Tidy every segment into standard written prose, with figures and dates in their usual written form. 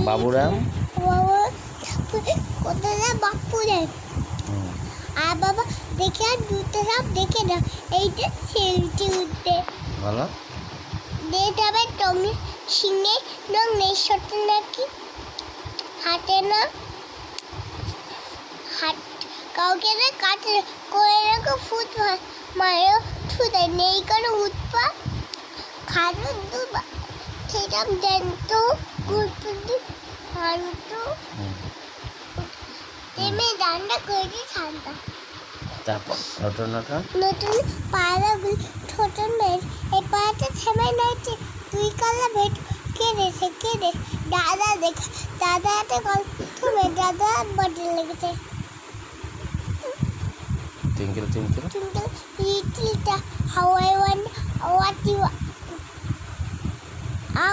বাবুরাম কোথায় বাপুরে আর বাবা দেখে আর দুটো সব দেখে না এইটা সেলফি উঠতে ভালো এটা আবার টমি সিংহে রং নেই সত্যি নাকি হাতে না হাত কাউকে না কাটে করে রাখো ফুট মারো ছুটে নেই করে উৎপা খালো দুবা সেটাম দেন তো ঘুরতে হারু তো তেমে ডান্ডা করে ঠান্ডা তারপর নতুন নতুন পায়রাগুলি ছোট মেয়ে এই পায়রাটা থেমে নাইছে তুই কালা ভেট কেঁদেছে দাদা দেখা দাদা একটা গল্প থেমে দাদা বডি লেগেছে টিঙ্কেল লিটলটা how I want what you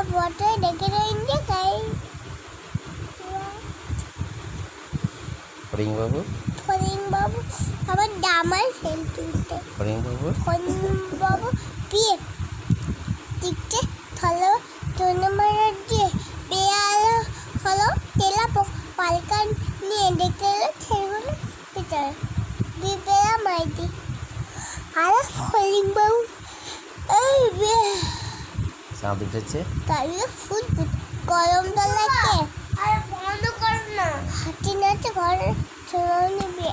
what I declare in the sky foreign বাবু আবার ডামার সেন্টুতে ফরিং বাবু বিয়ে দিকতে থলো তোনমার দিয়ে পেয়ালো হলো তেলা পালকান নিয়ে দেখতে ছেড়ে ভিতরে বিবেরা মাইতি আর ফরিং বাবু এই বে সাঁত উঠেছে তাহলে ফুট গরম লাগে আর বন্ধ কর না হাতি নাচে ঘরে চলে নিবি